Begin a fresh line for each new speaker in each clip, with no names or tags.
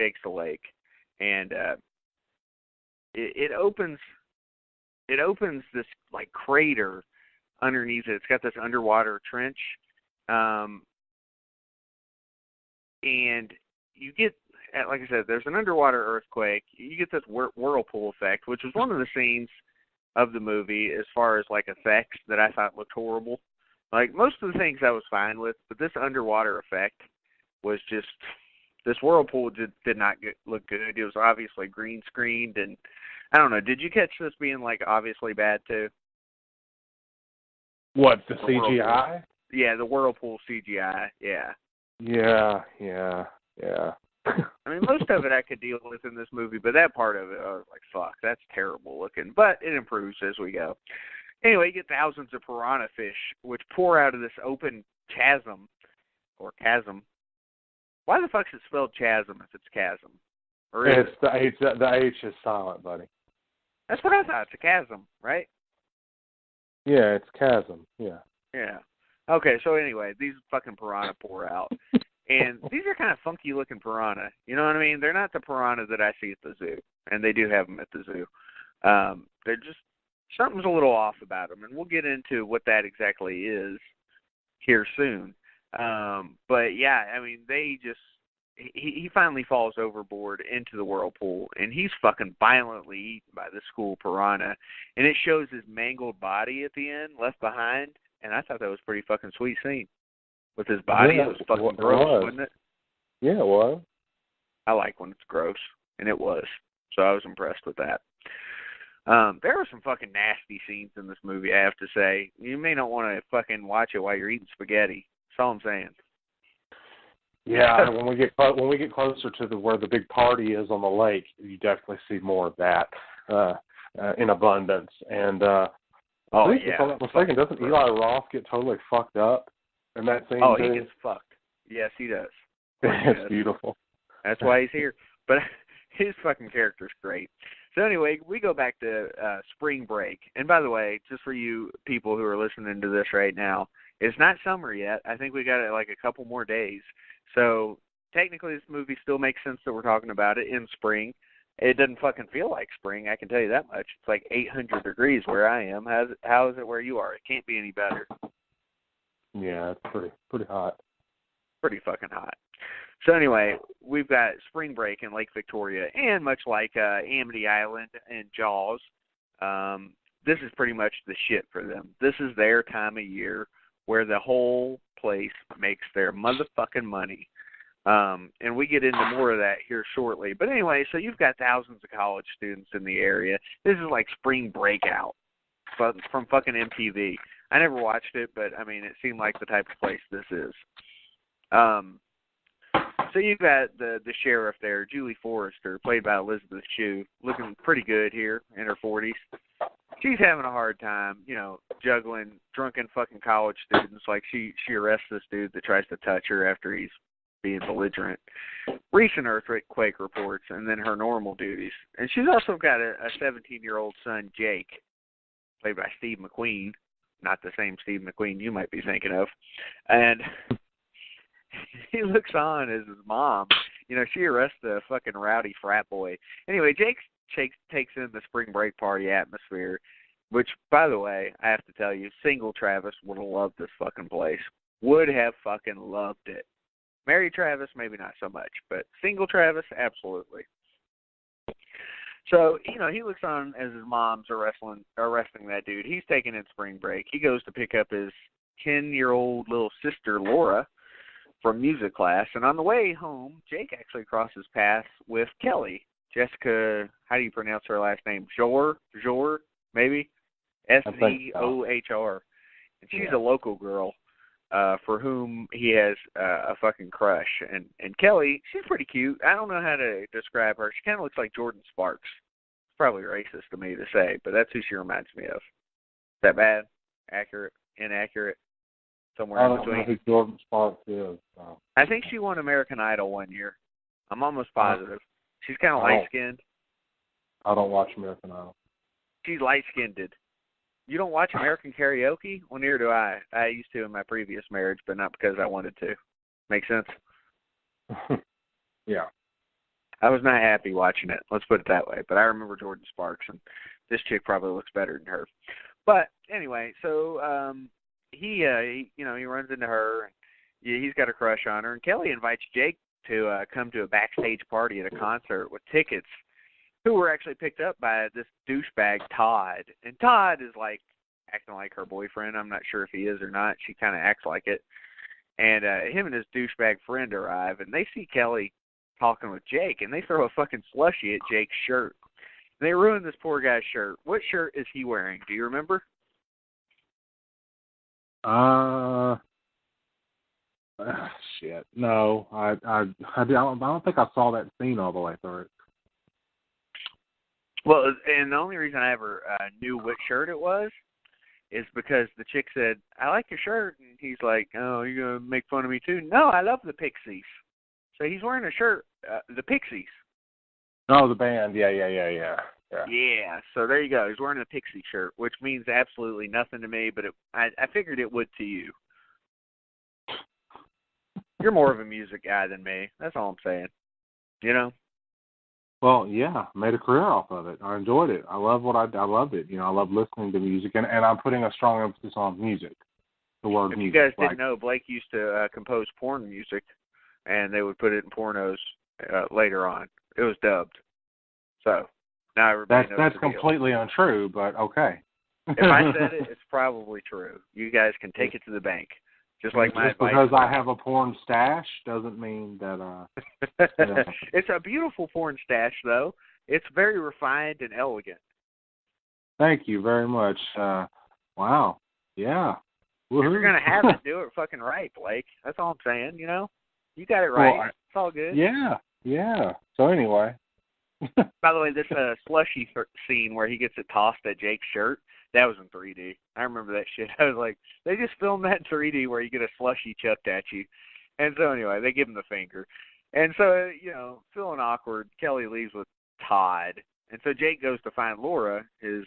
overtakes the lake, and it opens this like crater underneath it. It's got this underwater trench, and you get, like I said, there's an underwater earthquake. You get this whirlpool effect, which was one of the scenes of the movie as far as like effects that I thought looked horrible. Like most of the things I was fine with, but this underwater effect was just, this whirlpool did not look good. It was obviously green screened, and I don't know. Did you catch this being like obviously bad too?
What, the CGI?
Whirlpool. Yeah, the whirlpool CGI. Yeah.
Yeah.
I mean, most of it I could deal with in this movie, but that part of it, I was like, fuck, that's terrible looking. But it improves as we go. Anyway, you get thousands of piranha fish, which pour out of this open chasm, or chasm. Why the fuck is it spelled chasm if it's chasm? Or is
it's the H. The H is silent, buddy.
That's what I thought. It's a chasm, right?
Yeah, it's chasm. Yeah.
Yeah. Okay, so anyway, these fucking piranha pour out. And these are kind of funky-looking piranha. You know what I mean? They're not the piranha that I see at the zoo. And they do have them at the zoo. They're just, something's a little off about them. And we'll get into what that exactly is here soon. But, yeah, I mean, they just, he finally falls overboard into the whirlpool. And he's fucking violently eaten by this school piranha. And it shows his mangled body at the end, left behind. And I thought that was a pretty fucking sweet scene. With his body,
yeah,
it was fucking gross, wasn't it?
Yeah, it was.
I like when it's gross, and it was. So I was impressed with that. There were some fucking nasty scenes in this movie, I have to say. You may not want to fucking watch it while you're eating spaghetti. That's all I'm saying.
Yeah, when we get closer to where the big party is on the lake, you definitely see more of that in abundance. And if I'm not mistaken, doesn't Eli Roth get totally fucked up in that scene?
Oh, he gets fucked. Yes, he does.
It's beautiful.
That's why he's here. But his fucking character's great. So anyway, we go back to spring break. And by the way, just for you people who are listening to this right now, it's not summer yet. I think we got like a couple more days. So technically this movie still makes sense that we're talking about it in spring. It doesn't fucking feel like spring, I can tell you that much. It's like 800 degrees where I am. How is it where you are? It can't be any better.
Yeah, it's pretty hot. Pretty
fucking hot. So anyway, we've got spring break in Lake Victoria, and much like Amity Island and Jaws, this is pretty much the shit for them. This is their time of year where the whole place makes their motherfucking money. And we get into more of that here shortly. But anyway, so you've got thousands of college students in the area. This is like spring breakout from fucking MTV. I never watched it, but, I mean, it seemed like the type of place this is. So you've got the sheriff there, Julie Forrester, played by Elizabeth Shue, looking pretty good here in her 40s. She's having a hard time, juggling drunken fucking college students. Like, she arrests this dude that tries to touch her after he's being belligerent. Recent earthquake reports, and then her normal duties. And she's also got a 17-year-old son, Jake, played by Steve McQueen. Not the same Steve McQueen you might be thinking of. And he looks on as his mom. She arrests the fucking rowdy frat boy. Anyway, Jake takes in the spring break party atmosphere, which, by the way, I have to tell you, single Travis would have loved this fucking place. Would have fucking loved it. Married Travis, maybe not so much, but single Travis, absolutely. So, he looks on as his mom's arresting that dude. He's taking in spring break. He goes to pick up his 10-year-old little sister, Laura, from music class. And on the way home, Jake actually crosses paths with Kelly. Jessica, how do you pronounce her last name? Johr, maybe? Shohr. And she's a local girl for whom he has a fucking crush. And Kelly, she's pretty cute. I don't know how to describe her. She kind of looks like Jordan Sparks. It's probably racist to me to say, but that's who she reminds me of. Is that bad? Accurate? Inaccurate? Somewhere in between?
I don't know who Jordan Sparks is.
I think she won American Idol one year. I'm almost positive. She's kind of light-skinned.
I don't watch American Idol.
She's light-skinned. You don't watch American Karaoke? Well, neither do I. I used to in my previous marriage, but not because I wanted to. Make sense?
Yeah.
I was not happy watching it. Let's put it that way. But I remember Jordan Sparks, and this chick probably looks better than her. But anyway, so he runs into her. And he's got a crush on her, and Kelly invites Jake to come to a backstage party at a concert with tickets, who were actually picked up by this douchebag Todd. And Todd is like acting like her boyfriend. I'm not sure if he is or not. She kind of acts like it. And him and his douchebag friend arrive, and they see Kelly talking with Jake, and they throw a fucking slushie at Jake's shirt. And they ruin this poor guy's shirt. What shirt is he wearing? Do you remember?
Shit. No, I don't think I saw that scene all the way through.
Well, and the only reason I ever knew what shirt it was is because the chick said, "I like your shirt," and he's like, "Oh, you're gonna make fun of me too?" No, I love the Pixies. So he's wearing a shirt, the Pixies.
Oh, the band. Yeah.
Yeah, so there you go. He's wearing a Pixie shirt, which means absolutely nothing to me, but I figured it would to you. You're more of a music guy than me. That's all I'm saying. You know?
Well, yeah, made a career off of it. I enjoyed it. I loved it. You know, I love listening to music, and I'm putting a strong emphasis on music. The word
if
music.
You guys didn't know, Blake used to compose porn music, and they would put it in pornos later on. It was dubbed. So now everybody knows.
That's completely untrue, but okay.
If I said it, it's probably true. You guys can take it to the bank. Just like my advice.
Because I have a porn stash doesn't mean that.
It's a beautiful porn stash, though. It's very refined and elegant.
Thank you very much. Wow. Yeah.
Woo-hoo. If you're gonna have it, do it fucking right, Blake. That's all I'm saying. You know, you got it right. Well, it's all good.
Yeah. So anyway.
By the way, this slushy scene where he gets it tossed at Jake's shirt. That was in 3D. I remember that shit. I was like, they just filmed that in 3D where you get a slushie chucked at you. And so anyway, they give him the finger. And so, feeling awkward, Kelly leaves with Todd. And so Jake goes to find Laura, his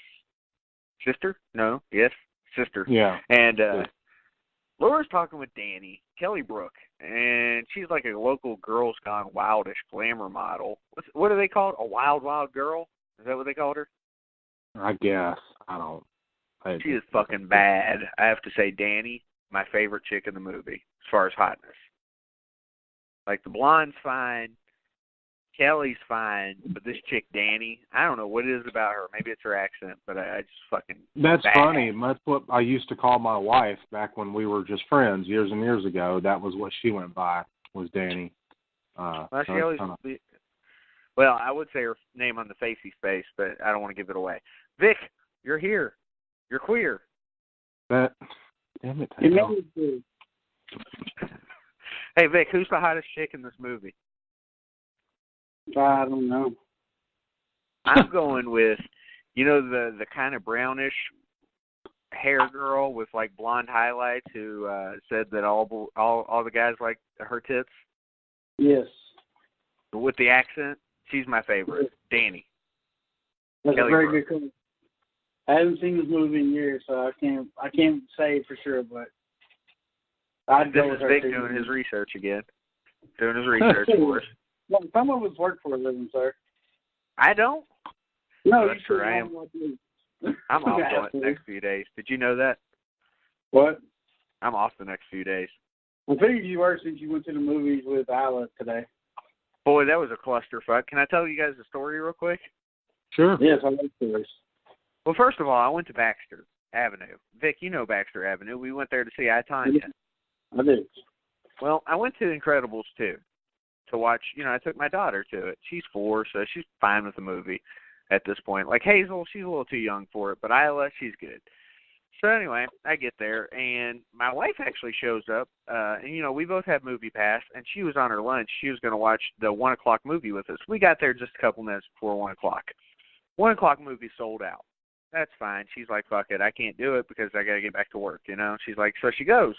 sister? No, yes, sister.
Yeah.
And Laura's talking with Danny, Kelly Brook. And she's like a local Girls Gone Wildish glamour model. What do they call it? A wild, wild girl? Is that what they called her?
I guess. I don't.
She is fucking bad. I have to say, Danny, my favorite chick in the movie, as far as hotness. Like, the blonde's fine, Kelly's fine, but this chick, Danny, I don't know what it is about her. Maybe it's her accent, but I just fucking...
That's
bad.
Funny. That's what I used to call my wife back when we were just friends years and years ago. That was what she went by, was Danny.
Well, I would say her name on the facey space, but I don't want to give it away. Vic, you're here. You're queer.
Damn it.
Hey, Vic, who's the hottest chick in this movie?
I don't know.
I'm going with, the kind of brownish hair girl with like blonde highlights who said that all the guys like her tits.
Yes.
With the accent, she's my favorite. Danny.
That's
Kelly
a very
Brook.
good call. I haven't seen this movie in years, so I can't say for sure, but I'd go with her.
This is Vic doing his research again. Doing his research for us.
Well, some of us work for a living, sir.
I don't.
No,
that's true. I am. I'm off the next few days. Did you know that?
What?
I'm off the next few days.
I figured you were since you went to the movies with Isla today.
Boy, that was a clusterfuck. Can I tell you guys a story real quick?
Sure.
Yes, I like stories.
Well, first of all, I went to Baxter Avenue. Vic, you know Baxter Avenue. We went there to see I, Tonya.
I did.
Well, I went to Incredibles 2 to watch. I took my daughter to it. She's 4, so she's fine with the movie at this point. Like Hazel, she's a little too young for it, but Isla, she's good. So anyway, I get there, and my wife actually shows up. And, we both have Movie Pass, and she was on her lunch. She was going to watch the 1 o'clock movie with us. We got there just a couple minutes before 1 o'clock. 1 o'clock movie sold out. That's fine. She's like, fuck it. I can't do it because I got to get back to work, She's like, so she goes.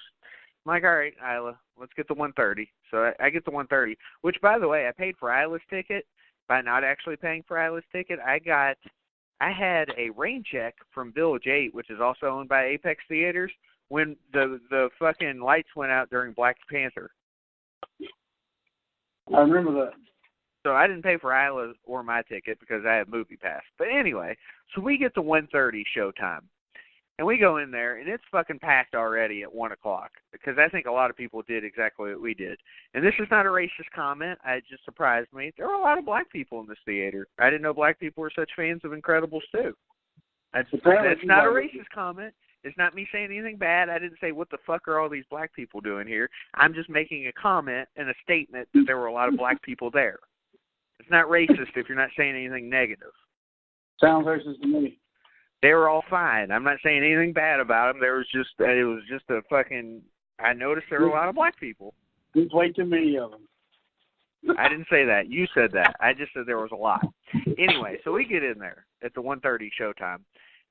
I'm like, all right, Isla, let's get the 1:30. So I get the 1:30, which, by the way, I paid for Isla's ticket by not actually paying for Isla's ticket. I had a rain check from Village 8, which is also owned by Apex Theaters, when the fucking lights went out during Black Panther.
I remember that.
So I didn't pay for Isla's or my ticket because I have Movie Pass. But anyway, so we get to 1:30 showtime. And we go in there, and it's fucking packed already at 1 o'clock. Because I think a lot of people did exactly what we did. And this is not a racist comment. It just surprised me. There were a lot of black people in this theater. I didn't know black people were such fans of Incredibles 2. That's not a racist comment. It's not me saying anything bad. I didn't say, what the fuck are all these black people doing here? I'm just making a comment and a statement that there were a lot of black people there. It's not racist if you're not saying anything negative.
Sounds racist to me.
They were all fine. I'm not saying anything bad about them. It was just a fucking, I noticed there were a lot of black people.
There's way too many of them.
I didn't say that. You said that. I just said there was a lot. Anyway, so we get in there at the 1:30 showtime.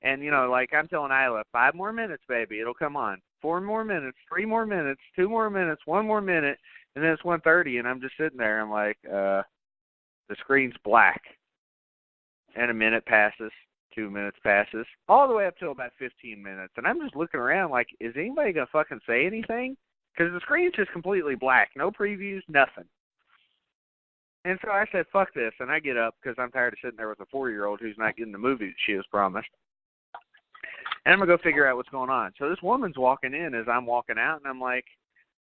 And, you know, like I'm telling Isla, 5 more minutes, baby. It'll come on. 4 more minutes, 3 more minutes, 2 more minutes, 1 more minute. And then it's 1:30, and I'm just sitting there. I'm like, the screen's black. And a minute passes, 2 minutes passes, all the way up to about 15 minutes. And I'm just looking around like, is anybody going to fucking say anything? Because the screen's just completely black. No previews, nothing. And so I said, fuck this. And I get up because I'm tired of sitting there with a 4-year-old who's not getting the movie that she was promised. And I'm going to go figure out what's going on. So this woman's walking in as I'm walking out, and I'm like,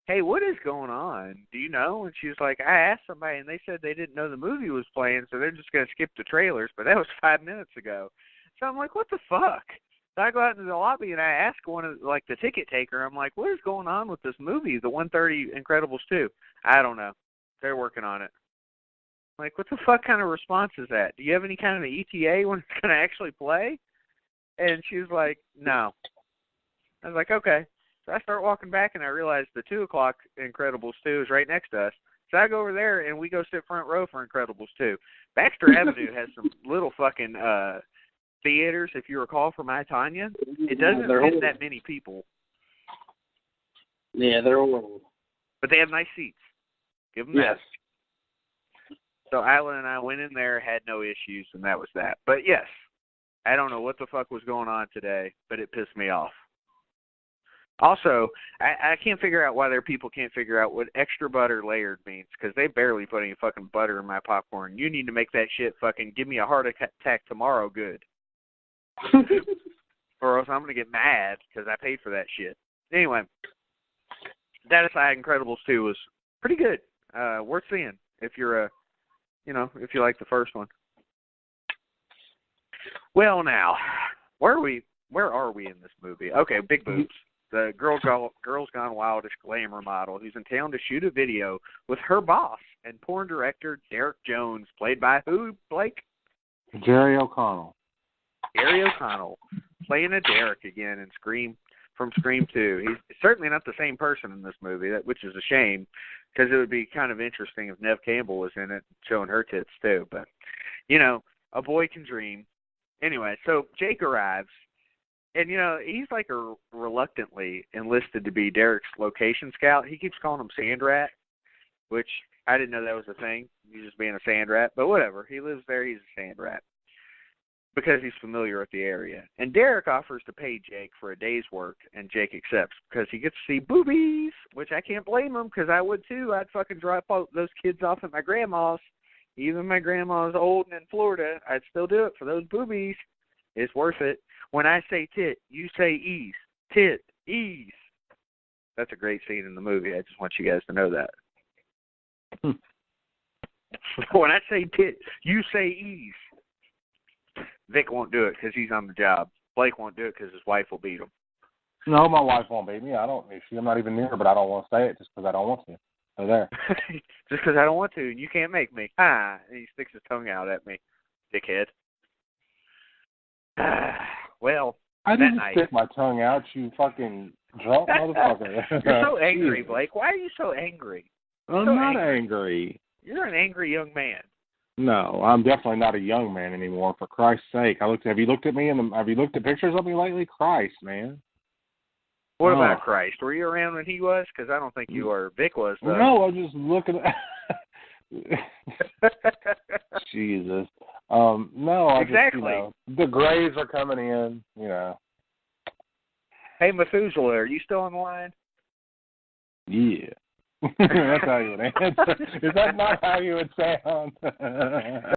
hey, what is going on? Do you know? And she was like, I asked somebody, and they said they didn't know the movie was playing, so they're just going to skip the trailers. But that was 5 minutes ago. So I'm like, what the fuck? So I go out into the lobby, and I ask one of, like, the ticket taker, I'm like, what is going on with this movie, the 1:30 Incredibles 2? I don't know. They're working on it. I'm like, what the fuck kind of response is that? Do you have any kind of ETA when it's going to actually play? And she was like, no. I was like, okay. So I start walking back, and I realize the 2 o'clock Incredibles 2 is right next to us. So I go over there, and we go sit front row for Incredibles 2. Baxter Avenue has some little fucking theaters, if you recall, from I, Tonya. It doesn't fit that many people.
Yeah, they're old.
But they have nice seats. Give them that. So Isla and I went in there, had no issues, and that was that. But yes, I don't know what the fuck was going on today, but it pissed me off. Also, I can't figure out why their people can't figure out what extra butter layered means, because they barely put any fucking butter in my popcorn. You need to make that shit fucking give me a heart attack tomorrow good. Or else I'm going to get mad because I paid for that shit. Anyway, that aside, Incredibles 2 was pretty good. Worth seeing if you're if you like the first one. Well, now, where are we in this movie? Okay, big boobs. The Girls Gone Wildish glamour model who's in town to shoot a video with her boss and porn director Derek Jones, played by who, Blake?
Jerry O'Connell.
Jerry O'Connell, playing a Derek again in from Scream 2. He's certainly not the same person in this movie, which is a shame, because it would be kind of interesting if Neve Campbell was in it, showing her tits too. But, a boy can dream. Anyway, so Jake arrives, and, he's like reluctantly enlisted to be Derek's location scout. He keeps calling him Sand Rat, which I didn't know that was a thing. He's just being a sand rat, but whatever. He lives there. He's a sand rat because he's familiar with the area. And Derek offers to pay Jake for a day's work, and Jake accepts because he gets to see boobies, which I can't blame him because I would too. I'd fucking drop those kids off at my grandma's. Even my grandma's old and in Florida, I'd still do it for those boobies. It's worth it. When I say tit, you say ease. Tit, ease. That's a great scene in the movie. I just want you guys to know that. When I say tit, you say ease. Vic won't do it because he's on the job. Blake won't do it because his wife will beat him.
No, my wife won't beat me. I'm not even near her, but I don't want to say it just because I don't want to. So there.
Just because I don't want to, and you can't make me. And he sticks his tongue out at me, dickhead. Well,
I didn't stick my tongue out, you fucking drunk motherfucker.
You're so angry, Blake. Why are you so angry?
I'm not angry.
You're an angry young man.
No, I'm definitely not a young man anymore. For Christ's sake, have you looked at me have you looked at pictures of me lately? Christ, man.
What about Christ? Were you around when he was? Because I don't think you were. Vic was, though.
No, I'm just looking at... Jesus. No,
exactly.
The grays are coming in,
Hey, Methuselah, are you still on the line?
Yeah. That's how you would answer. Is that not how you would sound?